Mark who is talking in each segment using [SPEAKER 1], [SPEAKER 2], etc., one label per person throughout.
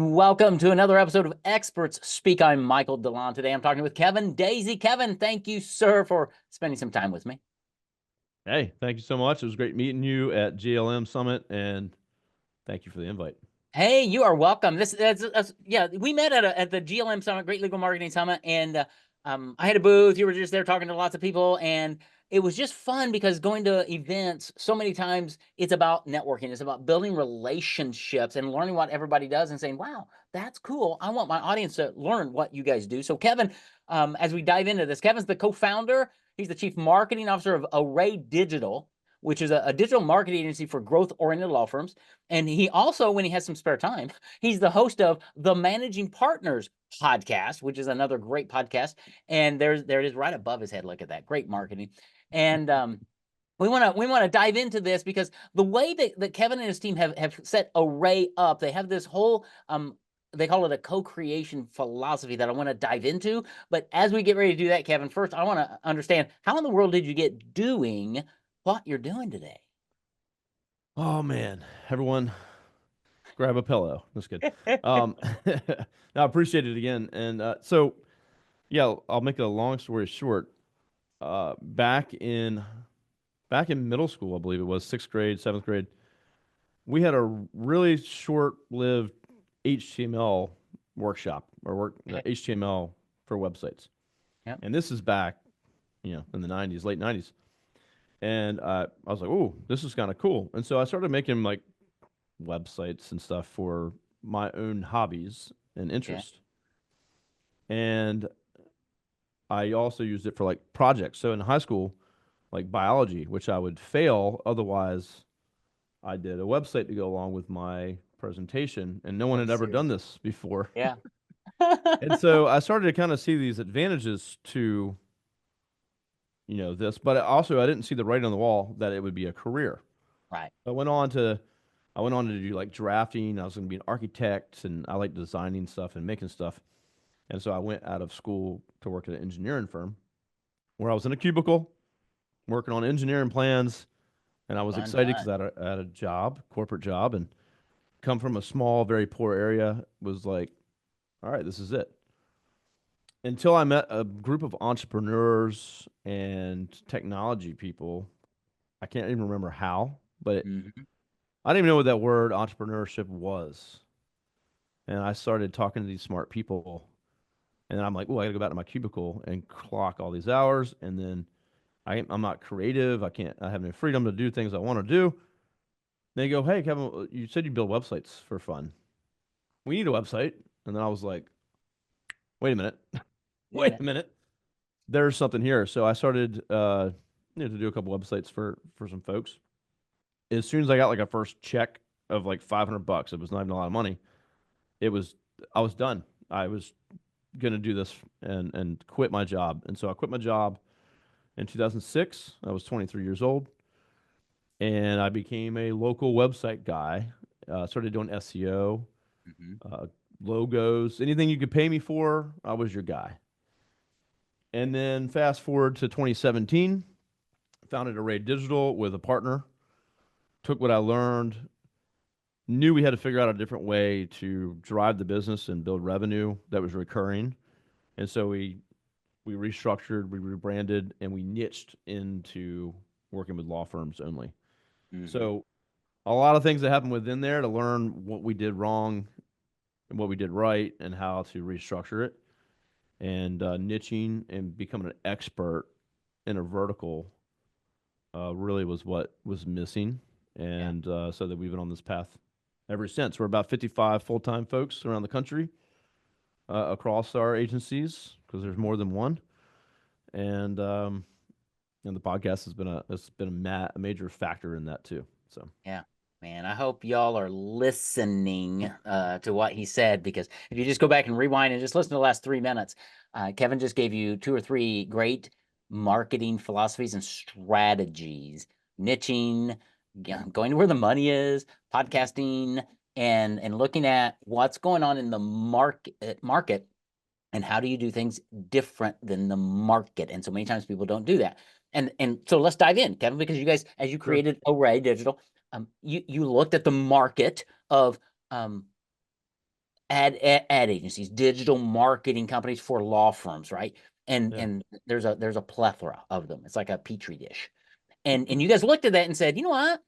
[SPEAKER 1] Welcome to another episode of Experts Speak. I'm Michael DeLon. Today I'm talking with Kevin Daisey. Kevin, thank you, sir, for spending some time with me.
[SPEAKER 2] Hey, thank you so much. It was great meeting you at GLM Summit, and thank you for the invite.
[SPEAKER 1] Hey, you are welcome. Yeah, we met at the GLM Summit, Great Legal Marketing Summit, and I had a booth. You were just there talking to lots of people, and it was just fun because going to events so many times it's about networking, it's about building relationships and learning what everybody does and saying, "Wow, that's cool. I want my audience to learn what you guys do." So, Kevin, as we dive into this, Kevin's the co-founder. He's the chief marketing officer of Array Digital, which is a digital marketing agency for growth-oriented law firms. And he also, when he has some spare time, he's the host of the Managing Partners podcast, which is another great podcast. And there it is right above his head. Look at that. Great marketing. And we want to dive into this because the way that Kevin and his team have set Array up, they have this whole they call it a co-creation philosophy that I want to dive into. But as we get ready to do that, Kevin, first I want to understand, how in the world did you get doing what you're doing today?
[SPEAKER 2] Oh man, everyone, grab a pillow. That's good. Um, I appreciate it again. And yeah, I'll make a long story short. Back in middle school, I believe it was sixth grade, seventh grade, we had a really short-lived HTML workshop or HTML for websites.
[SPEAKER 1] Yep.
[SPEAKER 2] And this is back, in the '90s, late '90s. And I was like, "Oh, this is kind of cool." And so I started making like websites and stuff for my own hobbies and
[SPEAKER 1] Yeah.
[SPEAKER 2] interest. And I also used it for like projects. So in high school, like biology, which I would fail otherwise, I did a website to go along with my presentation, and no one
[SPEAKER 1] Oh,
[SPEAKER 2] had ever done
[SPEAKER 1] seriously.
[SPEAKER 2] this before.
[SPEAKER 1] Yeah.
[SPEAKER 2] And so I started to kind of see these advantages to, this, but also I didn't see the writing on the wall that it would be a career.
[SPEAKER 1] Right.
[SPEAKER 2] I went on to I went on to do like drafting. I was going to be an architect, and I like designing stuff and making stuff. And so I went out of school to work at an engineering firm where I was in a cubicle working on engineering plans. And I was
[SPEAKER 1] Fun,
[SPEAKER 2] excited because
[SPEAKER 1] fun.
[SPEAKER 2] I had a job, corporate job, and come from a small, very poor area. Was like, all right, this is it. Until I met a group of entrepreneurs and technology people. I can't even remember how, but
[SPEAKER 1] Mhm.
[SPEAKER 2] I didn't even know what that word entrepreneurship was. And I started talking to these smart people. And then I'm like, oh, I got to go back to my cubicle and clock all these hours. And then I'm not creative. I have no freedom to do things I want to do. They go, hey, Kevin, you said you build websites for fun. We need a website. And then I was like, wait a minute.
[SPEAKER 1] Wait a
[SPEAKER 2] Wait
[SPEAKER 1] minute.
[SPEAKER 2] a minute. There's something here. So I started to do a couple websites for some folks. As soon as I got like a first check of like $500, it was not even a lot of money. It was I was done. I was gonna do this and quit my job. And so I quit my job in 2006. I was 23 years old, and I became a local website guy. Started doing SEO,
[SPEAKER 1] Mhm.
[SPEAKER 2] uh, logos, anything you could pay me for. I was your guy. And then fast forward to 2017, founded Array Digital with a partner. Took what I learned, knew we had to figure out a different way to drive the business and build revenue that was recurring. And so we restructured, we rebranded, and we niched into working with law firms only.
[SPEAKER 1] Mhm.
[SPEAKER 2] So a lot of things that happened within there to learn what we did wrong and what we did right and how to restructure it. And niching and becoming an expert in a vertical really was what was missing.
[SPEAKER 1] Yeah.
[SPEAKER 2] And so that we've been on this path ever since. We're about 55 full time folks around the country across our agencies because there's more than one. And and the podcast has been a major factor in that too. So
[SPEAKER 1] Yeah. Man, I hope y'all are listening to what he said, because if you just go back and rewind and just listen to the last 3 minutes, Kevin just gave you two or three great marketing philosophies and strategies: niching, going to where the money is, podcasting, and looking at what's going on in the market, and how do you do things different than the market. And so many times people don't do that. And so let's dive in, Kevin, because you guys, as you
[SPEAKER 2] sure.
[SPEAKER 1] created Array Digital, you looked at the market of um, ad agencies, digital marketing companies for law firms, right? And
[SPEAKER 2] Yeah.
[SPEAKER 1] and there's a plethora of them. It's like a petri dish. And you guys looked at that and said, you know what?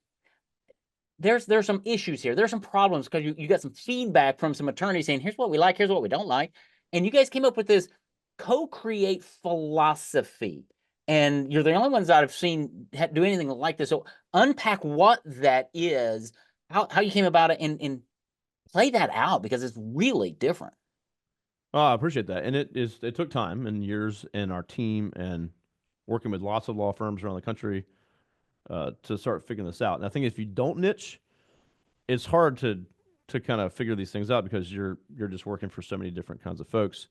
[SPEAKER 1] There's some issues here. There's some problems because you got some feedback from some attorneys saying, here's what we like, here's what we don't like. And you guys came up with this co-create philosophy. And you're the only ones that I've seen do anything like this. So unpack what that is, how you came about it, and play that out because it's really different.
[SPEAKER 2] Oh, I appreciate that. And it took time and years and our team and working with lots of law firms around the country to start figuring this out. And I think if you don't niche, it's hard to kind of figure these things out because you're just working for so many different kinds of folks.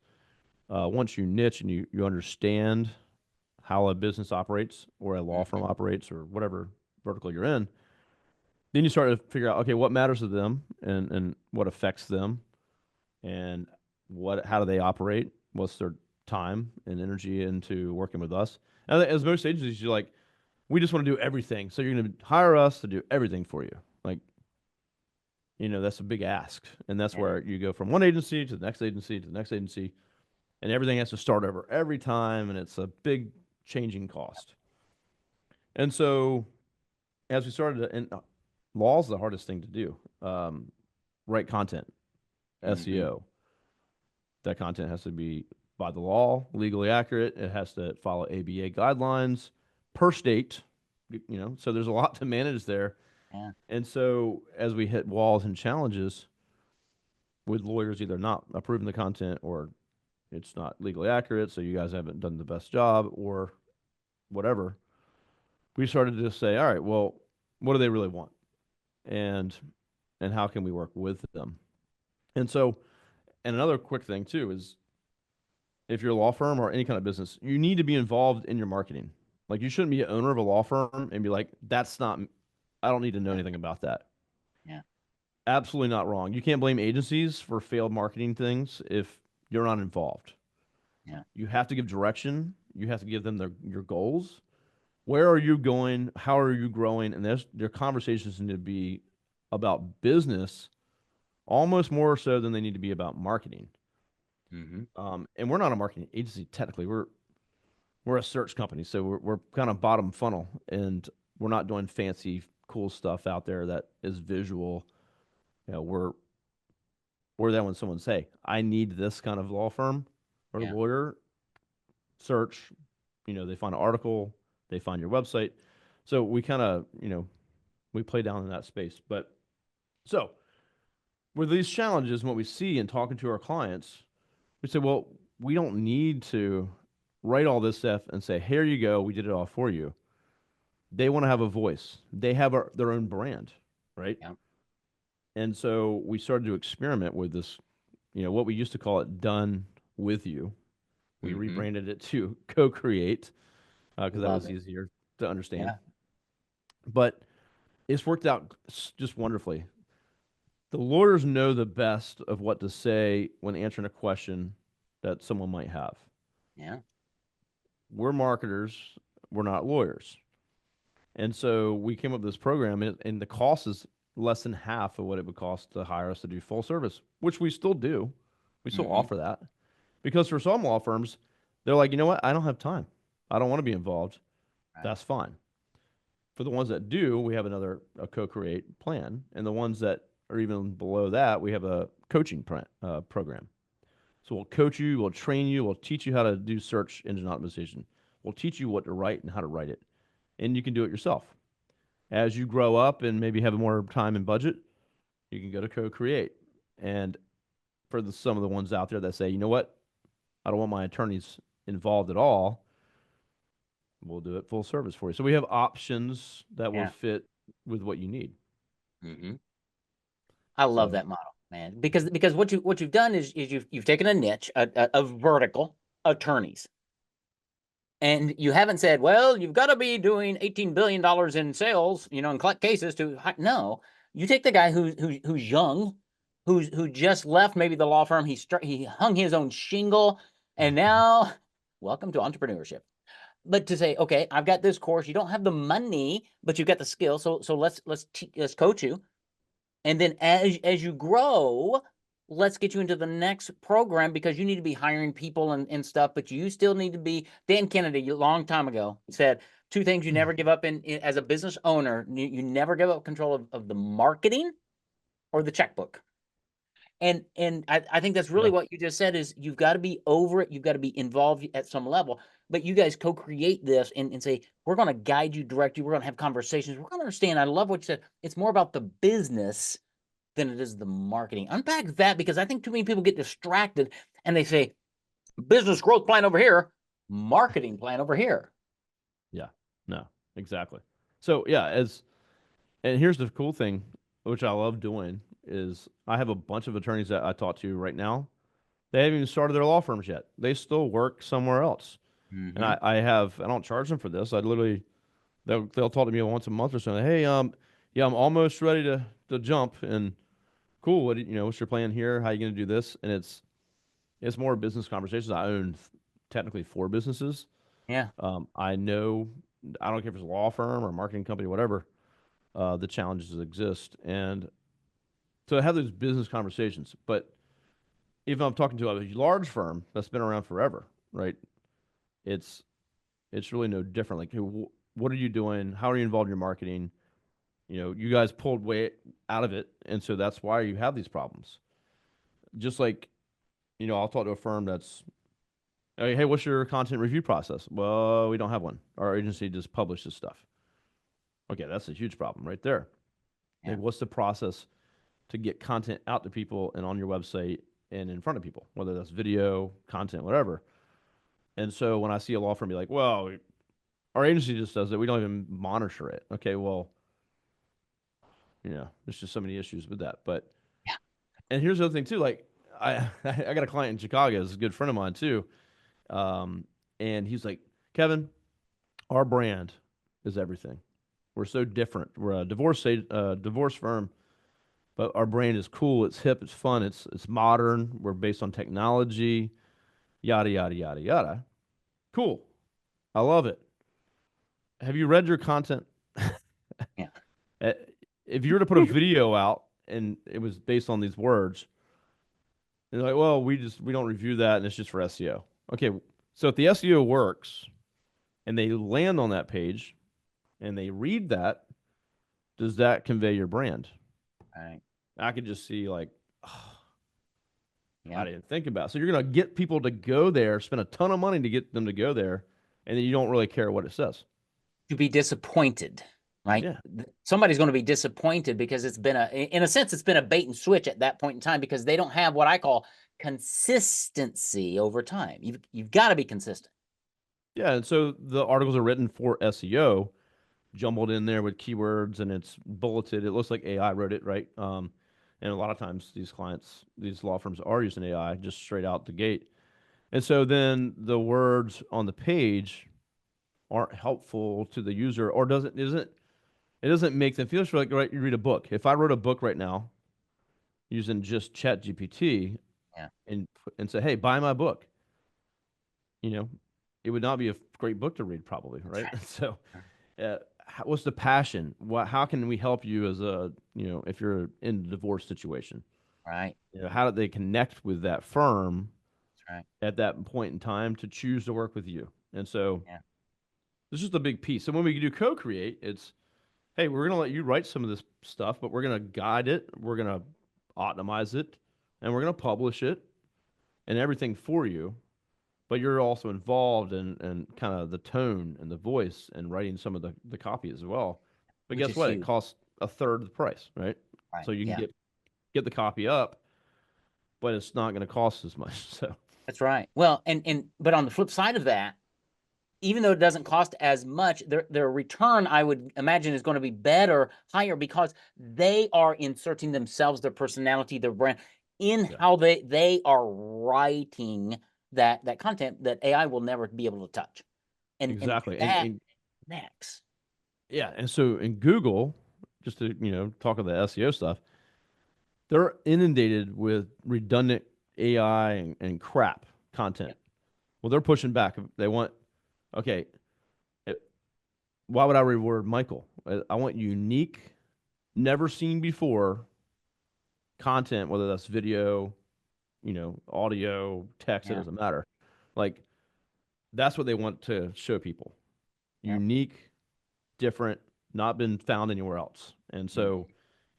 [SPEAKER 2] Once you niche and you understand how a business operates or a law firm
[SPEAKER 1] Mm-hmm.
[SPEAKER 2] operates or whatever vertical you're in, then you start to figure out, okay, what matters to them and what affects them and how do they operate? What's their time and energy into working with us? And as most agencies, you're like, we just want to do everything. So you're going to hire us to do everything for you. Like, that's a big ask. And that's
[SPEAKER 1] It is.
[SPEAKER 2] where you go from one agency to the next agency to the next agency, and everything has to start over every time. And it's a big changing cost. And so as we started to, and law is the hardest thing to do. Write content,
[SPEAKER 1] Mm-hmm.
[SPEAKER 2] SEO. That content has to be by the law, legally accurate. It has to follow ABA guidelines per state. So there's a lot to manage there.
[SPEAKER 1] Yeah.
[SPEAKER 2] And so as we hit walls and challenges with lawyers either not approving the content or it's not legally accurate, so you guys haven't done the best job or whatever, we started to say, all right, well, what do they really want? And how can we work with them? And so, and another quick thing too is if you're a law firm or any kind of business, you need to be involved in your marketing. Like you shouldn't be an owner of a law firm and be like, that's not, I don't need to know
[SPEAKER 1] Yeah.
[SPEAKER 2] anything about that.
[SPEAKER 1] Yeah.
[SPEAKER 2] Absolutely not wrong. You can't blame agencies for failed marketing things if you're not involved.
[SPEAKER 1] Yeah.
[SPEAKER 2] You have to give direction. You have to give them your goals. Where are you going? How are you growing? And their conversations need to be about business almost more so than they need to be about marketing.
[SPEAKER 1] Mm-hmm.
[SPEAKER 2] And we're not a marketing agency technically. We're a search company, so we're kind of bottom funnel, and we're not doing fancy, cool stuff out there that is visual. We're that when someone say, "I need this kind of law firm or
[SPEAKER 1] Yeah.
[SPEAKER 2] lawyer," search, they find an article, they find your website. So we kind of, we play down in that space. But so with these challenges and what we see in talking to our clients, we say, well, we don't need to write all this stuff and say, here you go, we did it all for you. They want to have a voice. They have their own brand, right?
[SPEAKER 1] Yeah.
[SPEAKER 2] And so we started to experiment with this, what we used to call it done with you. We
[SPEAKER 1] Mm-hmm.
[SPEAKER 2] rebranded it to co-create because that
[SPEAKER 1] Love
[SPEAKER 2] was
[SPEAKER 1] it.
[SPEAKER 2] easier to understand.
[SPEAKER 1] Yeah.
[SPEAKER 2] But it's worked out just wonderfully. The lawyers know the best of what to say when answering a question that someone might have.
[SPEAKER 1] Yeah.
[SPEAKER 2] We're marketers, we're not lawyers. And so we came up with this program, and the cost is less than half of what it would cost to hire us to do full service, which we still do. We still
[SPEAKER 1] Mm-hmm.
[SPEAKER 2] offer that because for some law firms, they're like, you know what? I don't have time. I don't want to be involved.
[SPEAKER 1] Right.
[SPEAKER 2] That's fine. For the ones that do, we have a co-create plan, and the ones that are even below that, we have a coaching program. So we'll coach you, we'll train you, we'll teach you how to do search engine optimization. We'll teach you what to write and how to write it, and you can do it yourself. As you grow up and maybe have more time and budget, you can go to co-create. And for some of the ones out there that say, you know what, I don't want my attorneys involved at all, we'll do it full service for you. So we have options that will
[SPEAKER 1] Yeah.
[SPEAKER 2] fit with what you need.
[SPEAKER 1] Mm-hmm. I love
[SPEAKER 2] So
[SPEAKER 1] that model, man, because what you've done is you've taken a niche, a vertical, attorneys, and you haven't said, well, you've got to be doing $18 billion in sales, and collect cases to no. You take the guy who's young, who just left maybe the law firm. He hung his own shingle, and now welcome to entrepreneurship. But to say, okay, I've got this course. You don't have the money, but you've got the skill. So let's coach you. And then as you grow, let's get you into the next program because you need to be hiring people and stuff, but you still need to be. Dan Kennedy, a long time ago, said two things you never give up in as a business owner. You never give up control of the marketing or the checkbook. And I think that's really
[SPEAKER 2] Yeah.
[SPEAKER 1] what you just said is you've got to be over it. You've got to be involved at some level. But you guys co-create this and say, we're going to guide you, direct you. We're going to have conversations. We're going to understand. I love what you said. It's more about the business than it is the marketing. Unpack that because I think too many people get distracted and they say, business growth plan over here, marketing plan over here.
[SPEAKER 2] Yeah. No, exactly. So yeah, and here's the cool thing, which I love doing, is I have a bunch of attorneys that I talk to right now. They haven't even started their law firms yet. They still work somewhere else. And
[SPEAKER 1] Mm-hmm.
[SPEAKER 2] I don't charge them for this. I literally they'll talk to me once a month or so. Hey, yeah, I'm almost ready to jump. And cool. What's your plan here? How you going to do this? And it's more business conversations. I own technically four businesses.
[SPEAKER 1] Yeah.
[SPEAKER 2] I know I don't care if it's a law firm or a marketing company, whatever. The challenges that exist, and to have those business conversations. But if I'm talking to a large firm that's been around forever, right? It's it's really no different. Like, hey, what are you doing? How are you involved in your marketing? You guys pulled way out of it, and so that's why you have these problems. Just like, I'll talk to a firm that's, hey, what's your content review process? Well, we don't have one. Our agency just publishes stuff. Okay, that's a huge problem right there.
[SPEAKER 1] Yeah.
[SPEAKER 2] Like, what's the process to get content out to people and on your website and in front of people, whether that's video, content, whatever. And so when I see a law firm be like, well, our agency just does it, we don't even monitor it. Okay, well, there's just so many issues with that. But
[SPEAKER 1] Yeah.
[SPEAKER 2] and here's the other thing too. Like I got a client in Chicago, is a good friend of mine too, and he's like, Kevin, our brand is everything. We're so different. We're a divorce firm, but our brand is cool. It's hip. It's fun. It's modern. We're based on technology. Yada yada yada yada. Cool. I love it. Have you read your content?
[SPEAKER 1] Yeah.
[SPEAKER 2] Uh, if you were to put a video out and it was based on these words, and they're like, well, we don't review that and it's just for SEO. Okay, so if the SEO works and they land on that page and they read that, does that convey your brand?
[SPEAKER 1] Right.
[SPEAKER 2] I could just see like, oh, I
[SPEAKER 1] Yeah.
[SPEAKER 2] didn't think about it. So you're gonna get people to go there, spend a ton of money to get them to go there, and then you don't really care what it says.
[SPEAKER 1] To be disappointed, right?
[SPEAKER 2] Yeah,
[SPEAKER 1] Somebody's going to be disappointed because in a sense, it's been a bait and switch at that point in time because they don't have what I call consistency over time. You've got to be consistent.
[SPEAKER 2] yeah. And so the articles are written for SEO, jumbled in there with keywords, and it's bulleted. It looks like AI wrote it, right? And a lot of times these law firms are using AI just straight out the gate. And so then the words on the page aren't helpful to the user, or it doesn't make them feel like, right, you read a book. If I wrote a book right now using just Chat GPT
[SPEAKER 1] Yeah.
[SPEAKER 2] and say, hey, buy my book, you know, it would not be a great book to read, probably,
[SPEAKER 1] That's
[SPEAKER 2] right?
[SPEAKER 1] right.
[SPEAKER 2] So, what's the passion? How can we help you as if you're in a divorce situation?
[SPEAKER 1] Right.
[SPEAKER 2] How do they connect with that firm
[SPEAKER 1] That's right.
[SPEAKER 2] at that point in time to choose to work with you? And so,
[SPEAKER 1] Yeah.
[SPEAKER 2] this is just a big piece. So when we do co-create, it's, hey, we're going to let you write some of this stuff, but we're going to guide it, we're going to optimize it, and we're going to publish it and everything for you. But you're also involved in kind of the tone and the voice and writing some of the copy as well. But
[SPEAKER 1] Which
[SPEAKER 2] guess
[SPEAKER 1] is
[SPEAKER 2] what? It
[SPEAKER 1] huge.
[SPEAKER 2] costs a third of the price, right?
[SPEAKER 1] Right.
[SPEAKER 2] So you can
[SPEAKER 1] Yeah.
[SPEAKER 2] get the copy up, but it's not going to cost as much. So
[SPEAKER 1] That's right. Well, but on the flip side of that, even though it doesn't cost as much, their return, I would imagine, is going to be better, higher, because they are inserting themselves, their personality, their brand in
[SPEAKER 2] yeah,
[SPEAKER 1] how they are writing that content that AI will never be able to touch. And
[SPEAKER 2] exactly.
[SPEAKER 1] that next.
[SPEAKER 2] Yeah, and so in Google, just to talk of the SEO stuff, they're inundated with redundant AI and crap content.
[SPEAKER 1] Yep.
[SPEAKER 2] Well, they're pushing back. They want, okay, it, why would I reward Michael? I want unique, never seen before content, whether that's video. audio, text, it
[SPEAKER 1] Yeah.
[SPEAKER 2] doesn't matter. Like that's what they want to show people.
[SPEAKER 1] Yeah.
[SPEAKER 2] Unique, different, not been found anywhere else. And
[SPEAKER 1] Mm.
[SPEAKER 2] so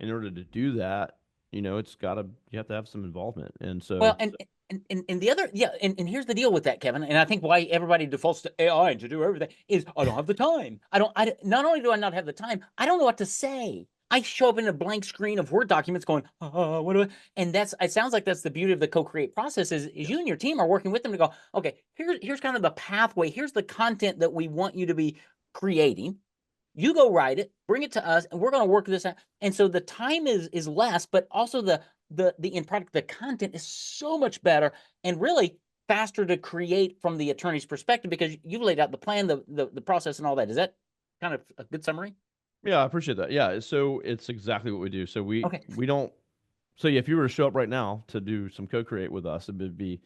[SPEAKER 2] in order to do that, you have to have some involvement. And
[SPEAKER 1] Well,
[SPEAKER 2] so
[SPEAKER 1] and the other, yeah, and here's the deal with that, Kevin. And I think why everybody defaults to AI to do everything is I don't have the time. Not only do I not have the time, I don't know what to say. I show up in a blank screen of Word documents going, what do I? And it sounds like that's the beauty of the co-create process is you
[SPEAKER 2] yes.
[SPEAKER 1] and your team are working with them to go, okay, here's kind of the pathway. Here's the content that we want you to be creating. You go write it, bring it to us, and we're going to work this out. And so the time is less, but also the end product, the content is so much better and really faster to create from the attorney's perspective because you've laid out the plan, the process, and all that. Is that kind of a good summary?
[SPEAKER 2] Yeah, I appreciate that. Yeah, so it's exactly what we do. So we
[SPEAKER 1] Okay.
[SPEAKER 2] we don't so yeah, if you were to show up right now to do some co-create with us, it would be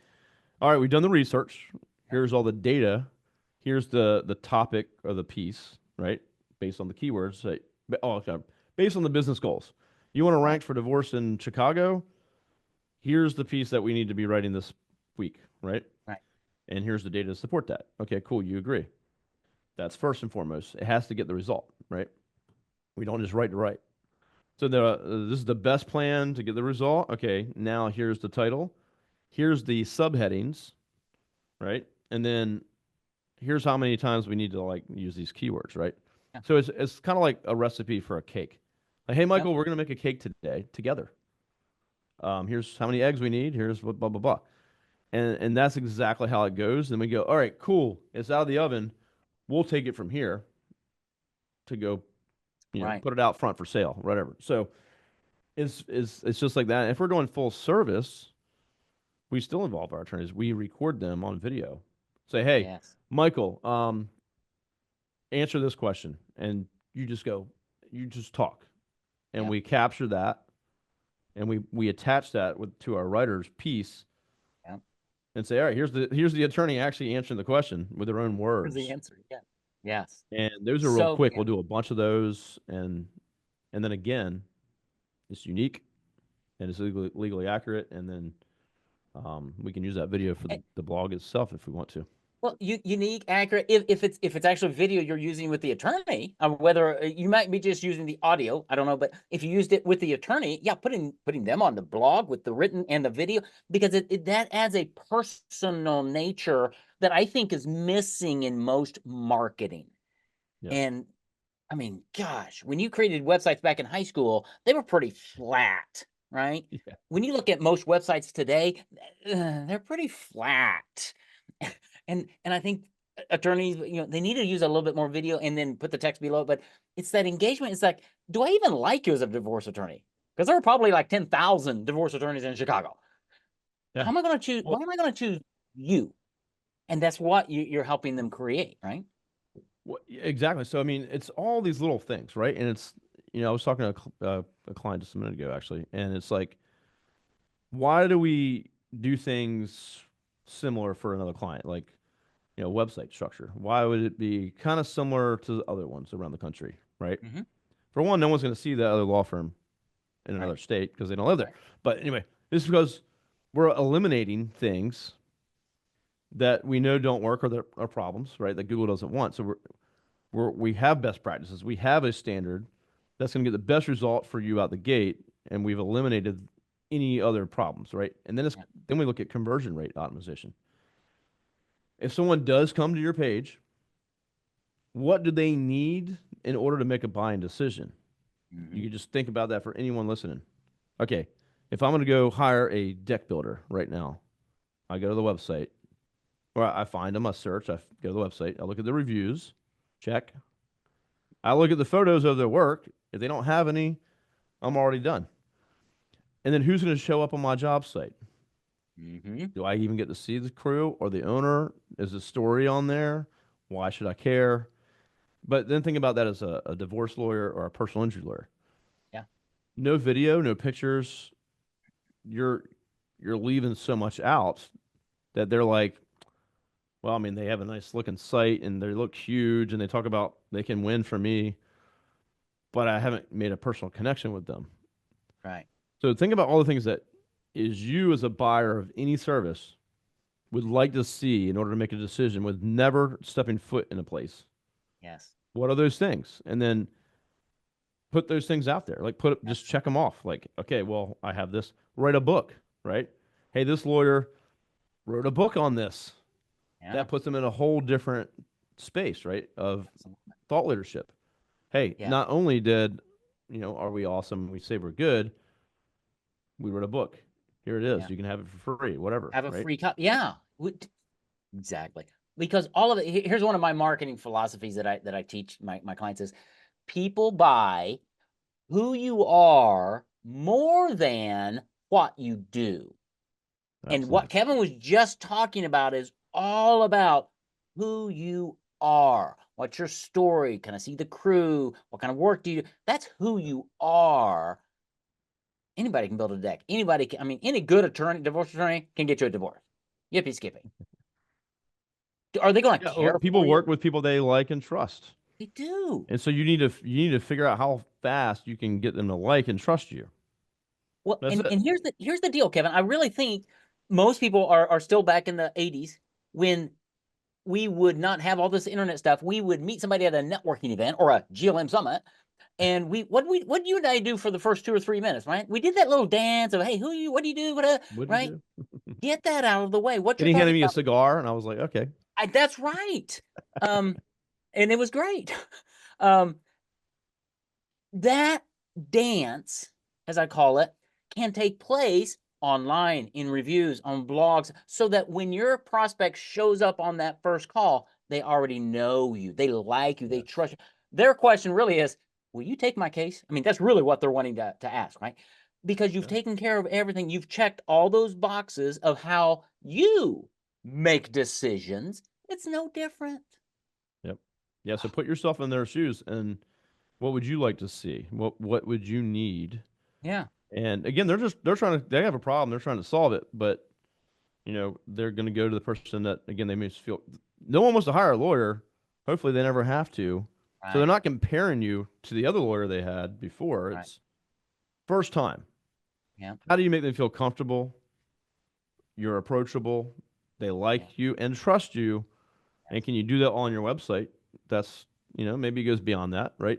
[SPEAKER 2] all right, we've done the research.
[SPEAKER 1] Yeah.
[SPEAKER 2] Here's all the data. Here's the topic of the piece, right? Based on the keywords. Okay. Based on the business goals. You want to
[SPEAKER 1] Right.
[SPEAKER 2] rank for divorce in Chicago? Here's the piece that we need to be writing this week, right?
[SPEAKER 1] Right.
[SPEAKER 2] And here's the data to support that. Okay, cool. You agree. That's first and foremost. It has to get the result, right? We don't just write to write. So this is the best plan to get the result. Okay, now here's the title. Here's the subheadings, right? And then here's how many times we need to like use these keywords, right?
[SPEAKER 1] Yeah.
[SPEAKER 2] So it's kind of like a recipe for a cake. Like, hey,
[SPEAKER 1] Yep.
[SPEAKER 2] Michael, we're gonna make a cake today together. Here's how many eggs we need. Here's what blah blah blah, and that's exactly how it goes. Then we go, all right, cool. It's out of the oven. We'll take it from here to go,
[SPEAKER 1] Right.
[SPEAKER 2] put it out front for sale, whatever. So it's just like that. If we're going full service, we still involve our attorneys. We record them on video. Say, hey,
[SPEAKER 1] Yes.
[SPEAKER 2] Michael, answer this question, and you just talk, and
[SPEAKER 1] Yep.
[SPEAKER 2] we capture that, and we attach that to our writer's piece,
[SPEAKER 1] Yep.
[SPEAKER 2] and say, all right, here's the attorney actually answering the question with their own
[SPEAKER 1] Here's the
[SPEAKER 2] words,
[SPEAKER 1] answer. Yeah. Yes.
[SPEAKER 2] and those are real
[SPEAKER 1] So
[SPEAKER 2] quick.
[SPEAKER 1] yeah.
[SPEAKER 2] We'll do a bunch of those, and then again, it's unique and it's legally accurate, and then we can use that video for the blog itself if we want to.
[SPEAKER 1] Well, unique, accurate. If it's actually video you're using with the attorney, whether you might be just using the audio, I don't know. But if you used it with the attorney, yeah, putting them on the blog with the written and the video because that adds a personal nature that I think is missing in most marketing.
[SPEAKER 2] Yes.
[SPEAKER 1] And I mean, gosh, when you created websites back in high school, they were pretty flat, right?
[SPEAKER 2] Yeah.
[SPEAKER 1] When you look at most websites today, they're pretty flat. And I think attorneys, they need to use a little bit more video and then put the text below. But it's that engagement. It's like, do I even like you as a divorce attorney? Because there are probably like 10,000 divorce attorneys in Chicago.
[SPEAKER 2] Yeah.
[SPEAKER 1] How am I going to choose?
[SPEAKER 2] Well,
[SPEAKER 1] Why am I going to choose you? And that's what you're helping them create, right?
[SPEAKER 2] exactly. So I mean, it's all these little things, right? And it's I was talking to a client just a minute ago actually, and it's like, why do we do things similar for another client? Like, website structure. Why would it be kind of similar to the other ones around the country, right?
[SPEAKER 1] Mm-hmm.
[SPEAKER 2] For one, no one's going to see that other law firm in
[SPEAKER 1] Right.
[SPEAKER 2] another state because they don't live there.
[SPEAKER 1] Right.
[SPEAKER 2] But anyway, this is because we're eliminating things that we know don't work or that are problems, right? That Google doesn't want. So we have best practices. We have a standard that's going to get the best result for you out the gate, and we've eliminated any other problems, right? And
[SPEAKER 1] Yeah.
[SPEAKER 2] then we look at conversion rate optimization. If someone does come to your page, what do they need in order to make a buying decision?
[SPEAKER 1] Mm-hmm.
[SPEAKER 2] You can just think about that for anyone listening. Okay, if I'm going to go hire a deck builder right now, I go to the website, or I find them, I search, I go to the website, I look at the reviews, check. I look at the photos of their work. If they don't have any, I'm already done. And then who's going to show up on my job site?
[SPEAKER 1] Mm-hmm.
[SPEAKER 2] Do I even get to see the crew or the owner? Is the story on there? Why should I care? But then think about that as a divorce lawyer or a personal injury lawyer.
[SPEAKER 1] Yeah.
[SPEAKER 2] No video, no pictures. You're leaving so much out that they're like, well, I mean, they have a nice looking site and they look huge and they talk about they can win for me, but I haven't made a personal connection with them.
[SPEAKER 1] Right.
[SPEAKER 2] So think about all the things that is you as a buyer of any service would like to see in order to make a decision with never stepping foot in a place?
[SPEAKER 1] Yes.
[SPEAKER 2] What are those things? And then put those things out there. Like just check
[SPEAKER 1] Absolutely.
[SPEAKER 2] them off. Like, okay, well, I have this. Write a book, right? Hey, this lawyer wrote a book on this.
[SPEAKER 1] Yeah.
[SPEAKER 2] That puts them in a whole different space, right? Of
[SPEAKER 1] Absolutely.
[SPEAKER 2] thought leadership. Hey,
[SPEAKER 1] Yeah.
[SPEAKER 2] not only did, are we awesome? We say we're good. We wrote a book. Here it is.
[SPEAKER 1] Yeah.
[SPEAKER 2] You can have it for free, whatever,
[SPEAKER 1] Have a
[SPEAKER 2] right?
[SPEAKER 1] free copy. Yeah. Exactly. Because all of it, here's one of my marketing philosophies that I teach my clients is people buy who you are more than what you do. And what
[SPEAKER 2] Absolutely.
[SPEAKER 1] Kevin was just talking about is all about who you are. What's your story? Can I see the crew? What kind of work do you do? That's who you are. Anybody can build a deck. Anybody can, I mean, any good attorney, divorce attorney can get you a divorce. Yippee skippy. Are they going to
[SPEAKER 2] Yeah, well,
[SPEAKER 1] care
[SPEAKER 2] people
[SPEAKER 1] for you?
[SPEAKER 2] work with people they like and trust.
[SPEAKER 1] They do.
[SPEAKER 2] And so you need to figure out how fast you can get them to like and trust you.
[SPEAKER 1] Well,
[SPEAKER 2] That's
[SPEAKER 1] and
[SPEAKER 2] it.
[SPEAKER 1] here's the deal, Kevin. I really think most people are still back in the 80s when we would not have all this internet stuff. We would meet somebody at a networking event or a GLM summit, and what you and I do for the first 2 or 3 minutes, right? We did that little dance of, hey, who are you? What do you do?
[SPEAKER 2] What'd you
[SPEAKER 1] Right?
[SPEAKER 2] do?
[SPEAKER 1] Get that out of the way. What
[SPEAKER 2] And
[SPEAKER 1] you're
[SPEAKER 2] he handed
[SPEAKER 1] talking
[SPEAKER 2] me a
[SPEAKER 1] about.
[SPEAKER 2] cigar, and I was like, okay.
[SPEAKER 1] That's right. Um, and it was great. Um, that dance, as I call it, can take place online, in reviews, on blogs, so that when your prospect shows up on that first call, they already know you, they like you, they
[SPEAKER 2] Yes.
[SPEAKER 1] trust you. Their question really is, will you take my case? I mean, that's really what they're wanting to ask, right? Because you've
[SPEAKER 2] Yeah.
[SPEAKER 1] taken care of everything. You've checked all those boxes of how you make decisions. It's no different.
[SPEAKER 2] Yep. Yeah. So put yourself in their shoes, and what would you like to see? What would you need?
[SPEAKER 1] Yeah,
[SPEAKER 2] And again, they have a problem, they're trying to solve it, but they're going to go to the person that again they may just feel no one wants to hire a lawyer. Hopefully, they never have to. So they're
[SPEAKER 1] right,
[SPEAKER 2] not comparing you to the other lawyer they had before.
[SPEAKER 1] right.
[SPEAKER 2] It's first time.
[SPEAKER 1] Yeah,
[SPEAKER 2] How do you make them feel comfortable? You're approachable. They
[SPEAKER 1] yeah,
[SPEAKER 2] like you and trust you. And
[SPEAKER 1] yes.
[SPEAKER 2] can you do that all on your website? That's, maybe it goes beyond that, right?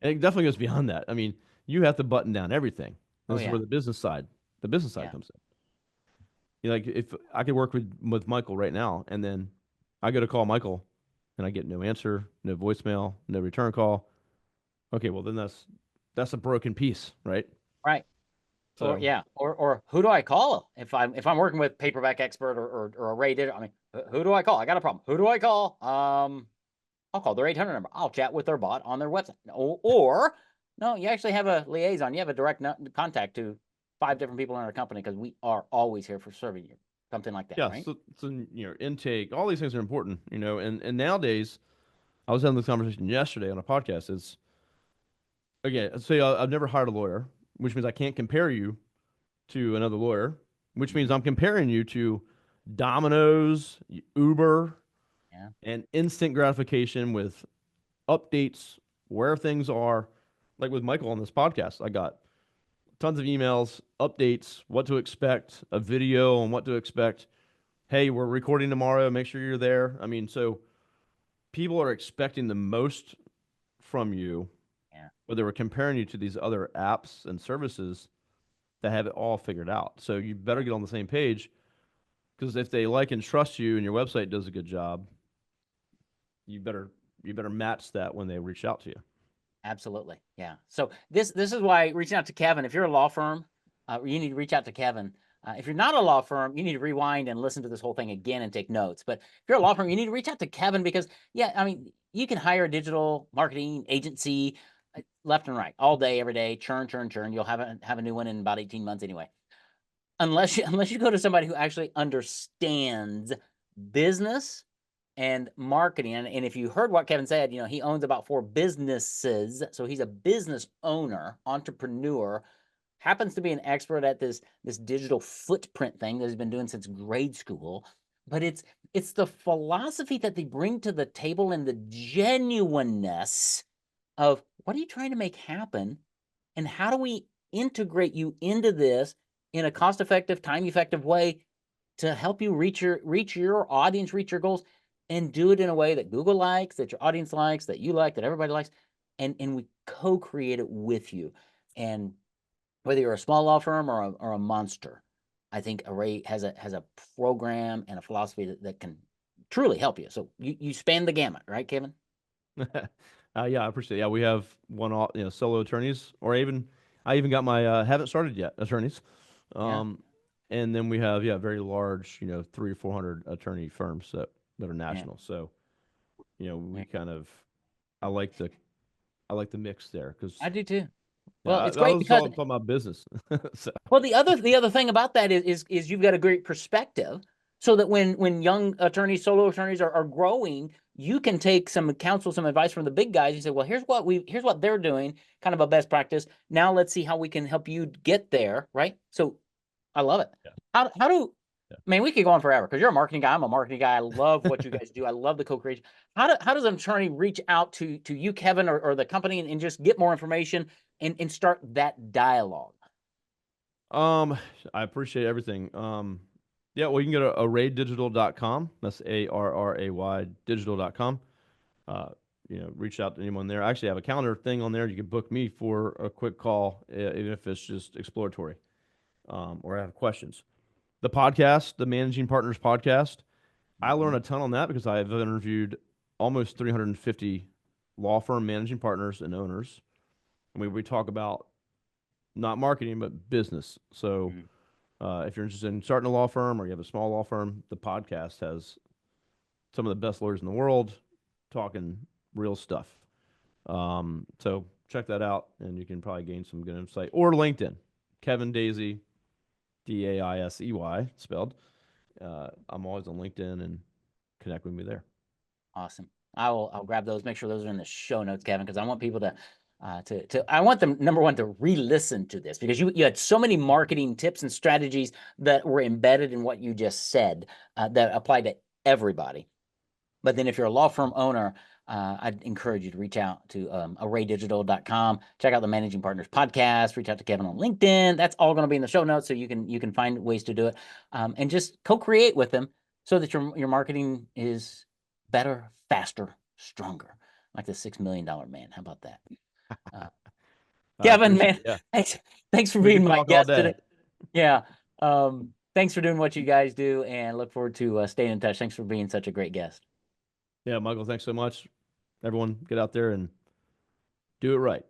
[SPEAKER 2] And it definitely goes beyond that. I mean, you have to button down everything.
[SPEAKER 1] Oh
[SPEAKER 2] This is where
[SPEAKER 1] yeah,
[SPEAKER 2] the business side
[SPEAKER 1] yeah.
[SPEAKER 2] comes in. Like if I could work with Michael right now, and then I go to call Michael, and I get no answer, no voicemail, no return call. Okay, well then that's a broken piece, right?
[SPEAKER 1] Right. Or
[SPEAKER 2] So
[SPEAKER 1] yeah, or who do I call if I'm working with Paperback Expert or a rated? I mean, who do I call? I got a problem. Who do I call? I'll call their 800 number. I'll chat with their bot on their website. Or no, you actually have a liaison. You have a direct contact to 5 different people in our company because we are always here for serving you. Something like that,
[SPEAKER 2] yeah,
[SPEAKER 1] right?
[SPEAKER 2] so intake, all these things are important, and nowadays I was having this conversation yesterday on a podcast. It's again, say I've never hired a lawyer, which means I can't compare you to another lawyer, which means
[SPEAKER 1] Hmm.
[SPEAKER 2] I'm comparing you to Domino's, Uber,
[SPEAKER 1] Yeah.
[SPEAKER 2] and instant gratification with updates where things are. Like with Michael on this podcast, I got tons of emails, updates, what to expect, a video on what to expect. Hey, we're recording tomorrow. Make sure you're there. I mean, so people are expecting the most from you,
[SPEAKER 1] Yeah.
[SPEAKER 2] but they were comparing you to these other apps and services that have it all figured out. So you better
[SPEAKER 1] Yeah.
[SPEAKER 2] get on the same page because if they like and trust you and your website does a good job, you better match that when they reach out to you.
[SPEAKER 1] Absolutely. Yeah. So this is why reaching out to Kevin, if you're a law firm, you need to reach out to Kevin. If you're not a law firm, you need to rewind and listen to this whole thing again and take notes. But if you're a law firm, you need to reach out to Kevin because, yeah, I mean, you can hire a digital marketing agency left and right all day, every day, churn, churn, churn. You'll have a new one in about 18 months anyway. Unless you go to somebody who actually understands business and marketing. And if you heard what Kevin said, he owns about 4 businesses. So he's a business owner, entrepreneur, happens to be an expert at this digital footprint thing that he's been doing since grade school. But it's the philosophy that they bring to the table and the genuineness of what are you trying to make happen and how do we integrate you into this in a cost-effective, time-effective way to help you reach your audience, reach your goals, and do it in a way that Google likes, that your audience likes, that you like, that everybody likes, and we co-create it with you. And whether you're a small law firm or a monster, I think Array has a program and a philosophy that can truly help you. So you span the gamut, right, Kevin?
[SPEAKER 2] Yeah, I appreciate it. Yeah, we have solo attorneys, or I even got my haven't started yet attorneys.
[SPEAKER 1] Yeah,
[SPEAKER 2] Um, and then we have, yeah, very large, 300 or 400 attorney firms that are
[SPEAKER 1] yeah.
[SPEAKER 2] national. So, we
[SPEAKER 1] Yeah.
[SPEAKER 2] kind of, I like the, I like the mix there
[SPEAKER 1] I
[SPEAKER 2] because,
[SPEAKER 1] do too.
[SPEAKER 2] yeah,
[SPEAKER 1] Well, it's
[SPEAKER 2] I
[SPEAKER 1] great
[SPEAKER 2] was
[SPEAKER 1] because
[SPEAKER 2] all talking about business. So,
[SPEAKER 1] well, the other thing about that is you've got a great perspective, so that when young attorneys, solo attorneys are growing, you can take some counsel, some advice from the big guys. You say, well, here's what they're doing, kind of a best practice. Now let's see how we can help you get there, right? So I love it.
[SPEAKER 2] yeah,
[SPEAKER 1] How do
[SPEAKER 2] yeah.
[SPEAKER 1] man, we could go on forever because you're a marketing guy. I'm a marketing guy. I love what you guys do. I love the co-creation. How does an attorney reach out to you, Kevin, or the company and just get more information and start that dialogue?
[SPEAKER 2] Um, I appreciate everything. Yeah, well, you can go to arraydigital.com. That's ARRAY digital.com. Uh, reach out to anyone there. I actually have a calendar thing on there. You can book me for a quick call, even if it's just exploratory, or I have questions. The podcast, the Managing Partners podcast, I learned
[SPEAKER 1] Mhm.
[SPEAKER 2] a ton on that because I've interviewed almost 350 law firm managing partners and owners. And we talk about not marketing, but business. So
[SPEAKER 1] Mhm.
[SPEAKER 2] if you're interested in starting a law firm or you have a small law firm, the podcast has some of the best lawyers in the world talking real stuff. So check that out, and you can probably gain some good insight. Or LinkedIn, Kevin Daisey, Daisey spelled. I'm always on LinkedIn, and connect with me there.
[SPEAKER 1] Awesome. I'll grab those. Make sure those are in the show notes, Kevin, because I want people to I want them, number one, to re-listen to this, because you had so many marketing tips and strategies that were embedded in what you just said, that apply to everybody. But then if you're a law firm owner, I'd encourage you to reach out to arraydigital.com, check out the Managing Partners podcast, reach out to Kevin on LinkedIn. That's all going to be in the show notes, so you can find ways to do it, and just co-create with them so that your marketing is better, faster, stronger, like the $6 million man. How about that? Uh,
[SPEAKER 2] I
[SPEAKER 1] Kevin,
[SPEAKER 2] appreciate
[SPEAKER 1] man,
[SPEAKER 2] it. Yeah,
[SPEAKER 1] thanks for
[SPEAKER 2] we
[SPEAKER 1] being
[SPEAKER 2] could
[SPEAKER 1] my
[SPEAKER 2] talk all
[SPEAKER 1] guest
[SPEAKER 2] day.
[SPEAKER 1] today. Yeah. Thanks for doing what you guys do, and look forward to staying in touch. Thanks for being such a great guest.
[SPEAKER 2] Yeah, Michael, thanks so much. Everyone, get out there and do it right.